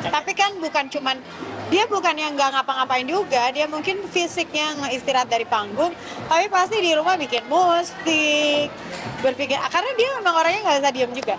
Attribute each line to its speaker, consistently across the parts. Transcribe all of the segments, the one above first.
Speaker 1: Tapi kan dia bukan yang nggak ngapa-ngapain juga, dia mungkin fisiknya istirahat dari panggung, tapi pasti di rumah bikin musik, berpikir, karena dia memang orangnya nggak bisa diem juga.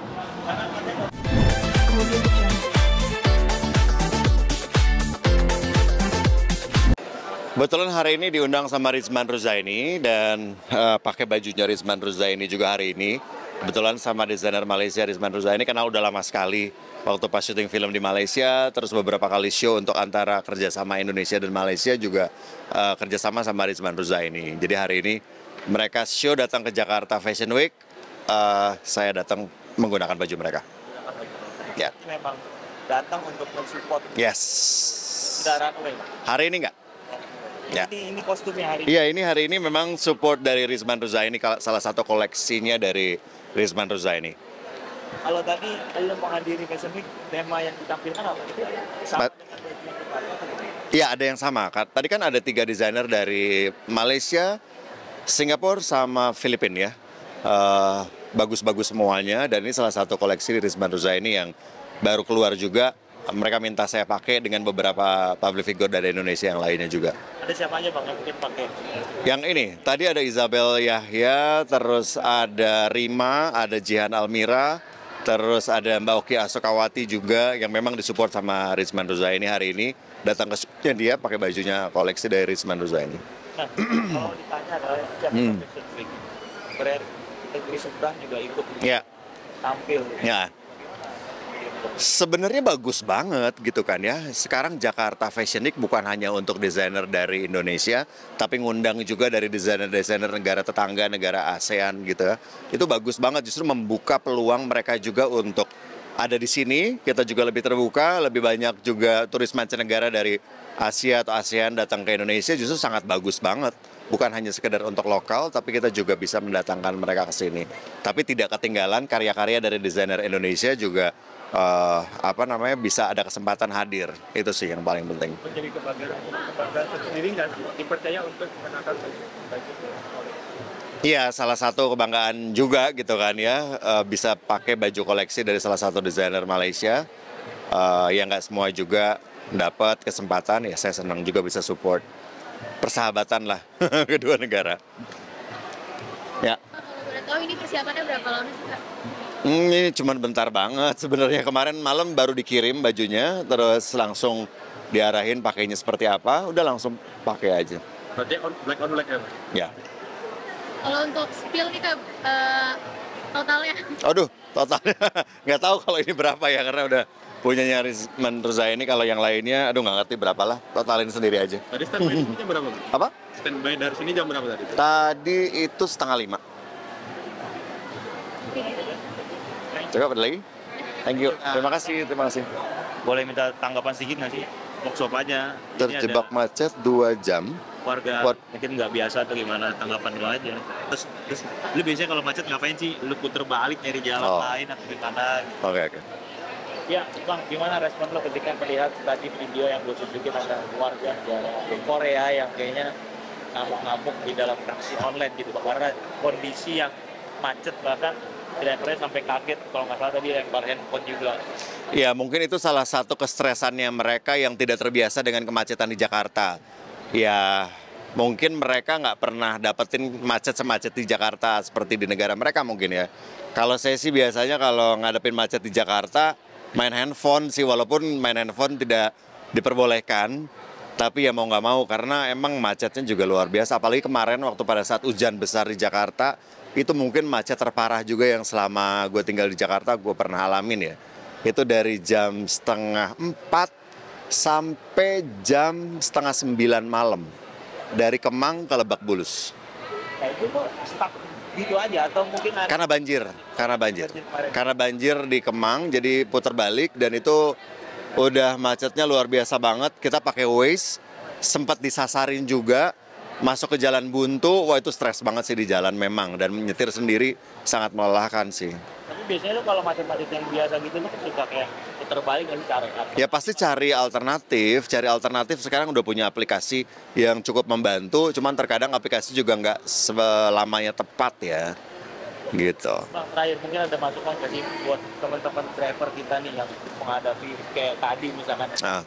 Speaker 2: Kebetulan hari ini diundang sama Rizman Ruzaini dan pakai bajunya Rizman Ruzaini juga hari ini. Kebetulan sama desainer Malaysia Rizman Ruzaini kenal udah lama sekali. Waktu pas syuting film di Malaysia, terus beberapa kali show untuk antara kerjasama Indonesia dan Malaysia juga kerjasama sama Rizman Ruzaini. Jadi hari ini mereka show datang ke Jakarta Fashion Week, saya datang menggunakan baju mereka. Ya.
Speaker 3: Memang datang untuk mensupport.
Speaker 2: Yes.
Speaker 3: Sudah runway.
Speaker 2: Hari ini enggak? Ya.
Speaker 3: Ini kostumnya hari ini.
Speaker 2: Iya, ini hari ini memang support dari Rizman Ruzaini, salah satu koleksinya dari Rizman Ruzaini.
Speaker 3: Kalau tadi lo menghadiri Fashion Week, tema yang ditampilkan apa? Sama dengan baju yang dipakai?
Speaker 2: Iya, ada yang sama. Tadi kan ada 3 desainer dari Malaysia, Singapura, sama Filipina ya. Bagus-bagus semuanya, dan ini salah satu koleksi Rizman Ruzaini yang baru keluar juga. Mereka minta saya pakai dengan beberapa public figure dari Indonesia yang lainnya juga.
Speaker 3: Ada siapa aja Bang yang mungkin pakai?
Speaker 2: Yang ini, tadi ada Isabel Yahya, terus ada Rima, ada Jihan Almira, terus ada Mbak Oki Asokawati juga yang memang disupport sama Rizman Ruzaini hari ini. Datang ke show-nya dia pakai bajunya koleksi dari Rizman Ruzaini.
Speaker 3: Nah, kalau ditanya adalah siapa Fashion Week, brand negeri seberang juga ikut tampil.
Speaker 2: Ya. Sebenarnya bagus banget gitu kan ya. Sekarang Jakarta Fashion Week bukan hanya untuk desainer dari Indonesia, tapi ngundang juga dari desainer-desainer negara tetangga, negara ASEAN gitu ya. Itu bagus banget, justru membuka peluang mereka juga untuk ada di sini. Kita juga lebih terbuka, lebih banyak juga turis mancanegara dari Asia atau ASEAN datang ke Indonesia, justru sangat bagus banget. Bukan hanya sekedar untuk lokal, tapi kita juga bisa mendatangkan mereka ke sini. Tapi tidak ketinggalan karya-karya dari desainer Indonesia juga bisa ada kesempatan hadir. Itu sih yang paling penting.
Speaker 3: Menjadi kebanggaan sendiri nggak dipercaya untuk menangkap baju.
Speaker 2: Iya, salah satu kebanggaan juga gitu kan ya, bisa pakai baju koleksi dari salah satu desainer Malaysia. Yang nggak semua juga dapat kesempatan, ya saya senang juga bisa support persahabatan lah kedua negara. Ya.
Speaker 4: Kalau boleh tahu ini persiapannya berapa lama sih Kak?
Speaker 2: Ini cuma bentar banget sebenarnya. Kemarin malam baru dikirim bajunya, terus langsung diarahin pakainya seperti apa, udah langsung pakai aja.
Speaker 3: Berarti black on black ya?
Speaker 2: Ya.
Speaker 4: Kalau untuk spill nih Kak, totalnya?
Speaker 2: Aduh, totalnya nggak tahu kalau ini berapa ya, karena udah punyanya Rizman Ruzaini. Kalau yang lainnya, aduh nggak ngerti berapa lah, totalin sendiri aja.
Speaker 3: Tadi standby di sini jam berapa?
Speaker 2: Apa?
Speaker 3: Standby dari sini jam berapa tadi?
Speaker 2: Tadi itu 4:30. Cukup, ada lagi? Thank you, terima kasih.
Speaker 3: Boleh minta tanggapan sedikit nggak sih? Workshop aja.
Speaker 2: Terjebak macet 2 jam.
Speaker 3: Warga mungkin nggak biasa atau gimana, tanggapan lu aja. Terus lu biasanya kalau macet ngapain sih? Lu puter balik nyari jalan lain atau gimana?
Speaker 2: Oke.
Speaker 3: Ya, Bang, gimana respon lo ketika melihat tadi video yang gue tunjukin ada warga negara Korea yang kayaknya ngamuk-ngamuk di dalam taksi online gitu, Bang, karena kondisi yang macet, bahkan drivernya sampai kaget kalau nggak salah tadi lempar handphone juga.
Speaker 2: Ya, mungkin itu salah satu kestresannya mereka yang tidak terbiasa dengan kemacetan di Jakarta. Ya, mungkin mereka nggak pernah dapetin macet semacet di Jakarta seperti di negara mereka mungkin ya. Kalau saya sih biasanya kalau ngadepin macet di Jakarta, main handphone sih, walaupun main handphone tidak diperbolehkan. Tapi ya mau nggak mau, karena emang macetnya juga luar biasa. Apalagi kemarin waktu pada saat hujan besar di Jakarta, itu mungkin macet terparah juga yang selama gue tinggal di Jakarta gue pernah alamin ya. Itu dari jam 3:30 sampai jam 8:30 malam. Dari Kemang ke Lebak Bulus.
Speaker 3: Nah itu kok stuck gitu aja atau mungkin ada...
Speaker 2: Karena banjir di Kemang, jadi putar balik, dan itu udah macetnya luar biasa banget. Kita pakai Waze, sempat disasarin juga, masuk ke jalan buntu. Wah, itu stres banget sih di jalan memang, dan menyetir sendiri sangat melelahkan sih.
Speaker 3: Tapi biasanya lo kalau macet-macet yang biasa gitu lo suka kayak putar balik lalu cari apa?
Speaker 2: Ya pasti cari alternatif. Sekarang udah punya aplikasi yang cukup membantu, cuman terkadang aplikasi juga nggak selamanya tepat ya. gitu.
Speaker 3: Bang, terakhir mungkin ada masukan nggak sih buat teman-teman driver kita nih yang menghadapi kayak tadi misalkan
Speaker 2: Ah.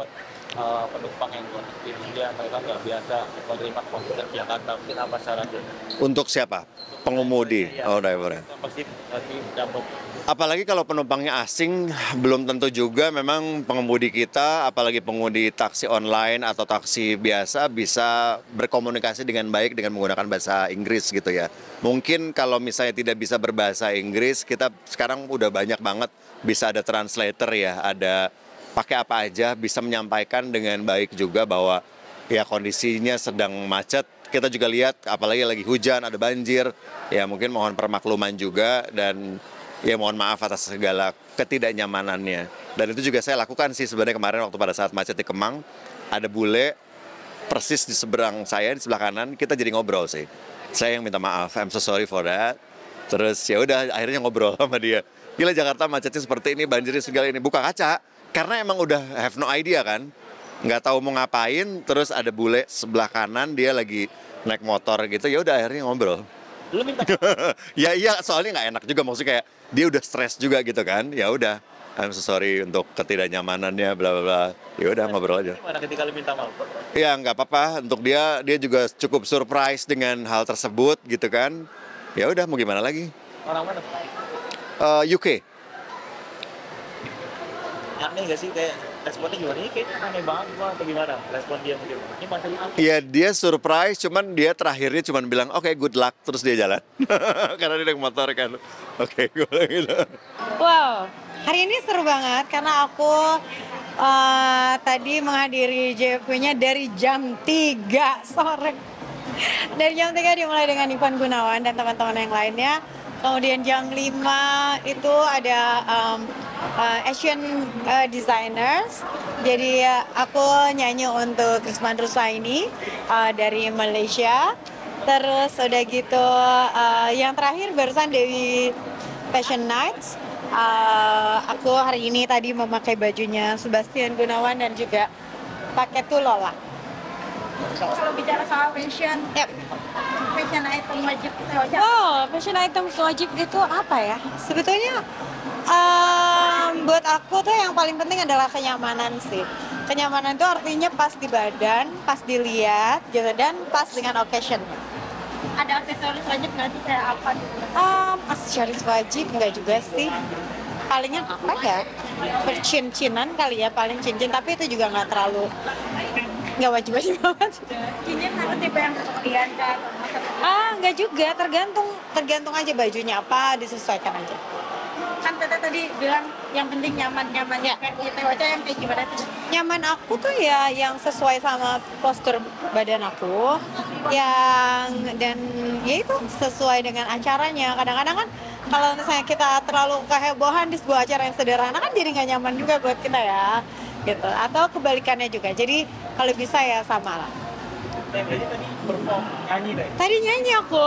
Speaker 3: penumpang yang luar negeri dia mereka nggak biasa menerima komuter Jakarta, mungkin apa sarannya?
Speaker 2: Untuk siapa? Pengemudi, oh driver.
Speaker 3: Pasti nanti dapat.
Speaker 2: Apalagi kalau penumpangnya asing, belum tentu juga memang pengemudi kita, apalagi pengemudi taksi online atau taksi biasa bisa berkomunikasi dengan baik dengan menggunakan bahasa Inggris gitu ya. Mungkin kalau misalnya tidak bisa berbahasa Inggris, kita sekarang udah banyak banget bisa ada translator ya, ada pakai apa aja bisa menyampaikan dengan baik juga bahwa ya kondisinya sedang macet. Kita juga lihat apalagi lagi hujan, ada banjir, ya mungkin mohon permakluman juga dan ya mohon maaf atas segala ketidaknyamanannya. Dan itu juga saya lakukan sih sebenarnya kemarin waktu pada saat macet di Kemang, ada bule persis di seberang saya, di sebelah kanan, kita jadi ngobrol sih. Saya yang minta maaf, I'm so sorry for that. Terus ya udah akhirnya ngobrol sama dia. Gila Jakarta macetnya seperti ini, banjirnya segala ini. Buka kaca, karena emang udah have no idea kan. Nggak tahu mau ngapain, terus ada bule sebelah kanan, dia lagi naik motor gitu, ya udah akhirnya ngobrol.
Speaker 3: Lu minta
Speaker 2: Ya iya, soalnya nggak enak juga, maksudnya kayak dia udah stres juga gitu kan. Ya udah, I'm so sorry untuk ketidaknyamanannya, bla bla bla. Ya udah ngobrol aja.
Speaker 3: gimana ketika lu minta maaf?
Speaker 2: Ya nggak apa-apa, untuk dia juga cukup surprise dengan hal tersebut gitu kan. Ya udah mau gimana lagi?
Speaker 3: Orang mana?
Speaker 2: UK.
Speaker 3: Aneh nggak sih kayak responnya gimana? Ini kayaknya aneh banget Bang, atau gimana? Respon dia mungkin. Ini masih maaf.
Speaker 2: Ya dia surprise, cuman dia terakhirnya cuman bilang oke, good luck, terus dia jalan. Karena dia naik motor kan. Oke, gue bilang gitu.
Speaker 1: Wow, hari ini seru banget karena aku tadi menghadiri JFW-nya dari jam 3 sore. Dari jam 3 dimulai dengan Ivan Gunawan dan teman-teman yang lainnya. Kemudian jam 5 itu ada Asian designers. Jadi aku nyanyi untuk Krisman Rusaini dari Malaysia. Terus udah gitu yang terakhir barusan Dewi Fashion Nights. Aku hari ini tadi memakai bajunya Sebastian Gunawan dan juga pakai Tulola.
Speaker 4: Kalau bicara soal fashion,
Speaker 1: Yep.
Speaker 4: fashion item wajib kita
Speaker 1: Oh, fashion item wajib itu apa ya? Sebetulnya buat aku tuh yang paling penting adalah kenyamanan sih. Kenyamanan itu artinya pas di badan, pas dilihat gitu, dan pas dengan occasion.
Speaker 4: ada aksesoris wajib nggak sih kayak apa gitu?
Speaker 1: Aksesoris wajib enggak juga sih. Palingan apa ya? Percin-cinan kali ya, paling cincin, tapi itu juga nggak terlalu, nggak wajib-wajib banget.
Speaker 4: Cincin harus tipe yang kesepian kan?
Speaker 1: Nggak juga, tergantung aja bajunya apa, disesuaikan aja.
Speaker 4: Kan Tete tadi bilang yang penting nyaman-nyaman
Speaker 1: Ya.
Speaker 4: versi Tewaca yang kayak gimana sih?
Speaker 1: Nyaman aku tuh ya yang sesuai sama postur badan aku, dan ya itu sesuai dengan acaranya. Kadang-kadang kan kalau misalnya kita terlalu kehebohan di sebuah acara yang sederhana kan jadi nggak nyaman juga buat kita ya, gitu. Atau kebalikannya juga. Jadi kalau bisa ya sama lah.
Speaker 3: Jadi tadi perform nyanyi deh.
Speaker 1: Tadi nyanyi aku.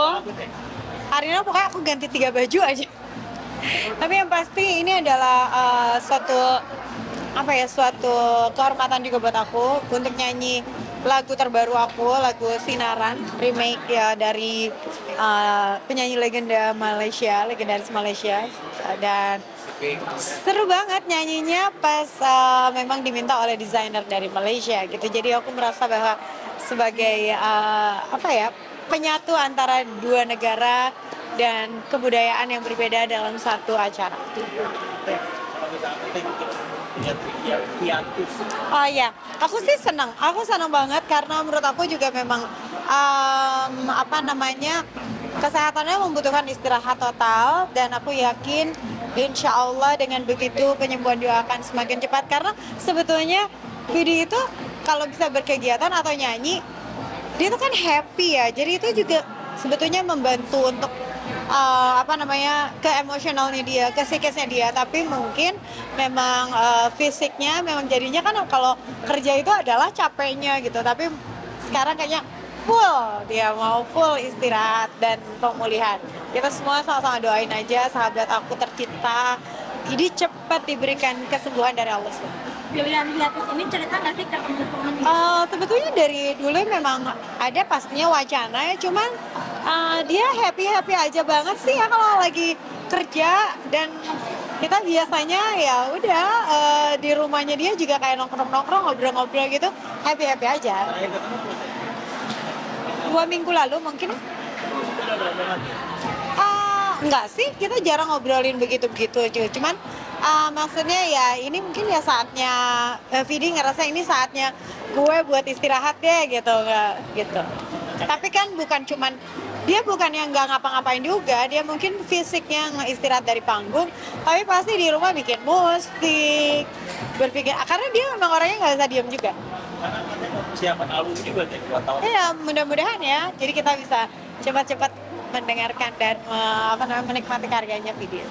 Speaker 1: Hari ini pokoknya aku ganti 3 baju aja. Tapi yang pasti ini adalah suatu kehormatan juga buat aku untuk nyanyi lagu terbaru aku, lagu Sinaran, remake ya dari penyanyi legendaris Malaysia, dan seru banget nyanyinya pas memang diminta oleh desainer dari Malaysia gitu. Jadi aku merasa bahwa sebagai penyatu antara dua negara dan kebudayaan yang berbeda dalam satu acara.
Speaker 3: Kalau misalnya punya hiatus.
Speaker 1: Oh iya, aku sih senang. Aku senang banget karena menurut aku juga memang kesehatannya membutuhkan istirahat total, dan aku yakin insya Allah dengan begitu penyembuhan dia akan semakin cepat, karena sebetulnya Vidi itu kalau bisa berkegiatan atau nyanyi dia itu kan happy ya, jadi itu juga sebetulnya membantu untuk ke emosionalnya dia, ke psikisnya dia. Tapi mungkin memang fisiknya memang jadinya kan kalau kerja itu adalah capeknya gitu, tapi sekarang kayaknya dia mau full istirahat dan pemulihan. Kita semua sama-sama doain aja sahabat aku tercinta ini cepat diberikan kesembuhan dari Allah SWT.
Speaker 4: Pilihan hiatus ini cerita nggak sih ke teman-teman?
Speaker 1: Sebetulnya dari dulu memang ada pastinya wacana ya, cuman Dia happy-happy aja banget sih ya kalau lagi kerja, dan kita biasanya ya udah di rumahnya dia juga kayak nongkrong-nongkrong, ngobrol-ngobrol gitu, happy-happy aja. 2 minggu lalu mungkin. Enggak sih, kita jarang ngobrolin begitu-begitu. Cuman maksudnya ya ini mungkin ya saatnya Vidi ngerasa ini saatnya gue buat istirahat deh gitu, nggak gitu. Tapi kan dia bukan yang nggak ngapa-ngapain juga, dia mungkin fisiknya istirahat dari panggung, tapi pasti di rumah bikin musik, berpikir, karena dia memang orangnya nggak bisa diem juga.
Speaker 3: Siapan album juga nih 2 tahun.
Speaker 1: Ya mudah-mudahan ya, jadi kita bisa cepat-cepat mendengarkan dan menikmati karyanya Vidi.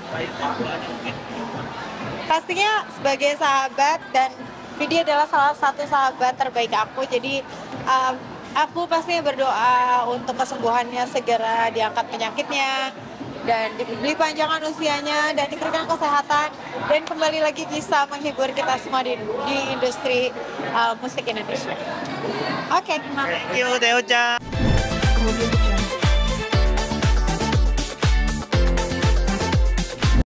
Speaker 1: Pastinya sebagai sahabat, dan Vidi adalah salah satu sahabat terbaik aku, jadi aku pastinya berdoa untuk kesembuhannya, segera diangkat penyakitnya dan dipanjangkan usianya dan diberikan kesehatan dan kembali lagi bisa menghibur kita semua di industri musik Indonesia. Oke, terima kasih.
Speaker 3: Thank you, Teh Ocha.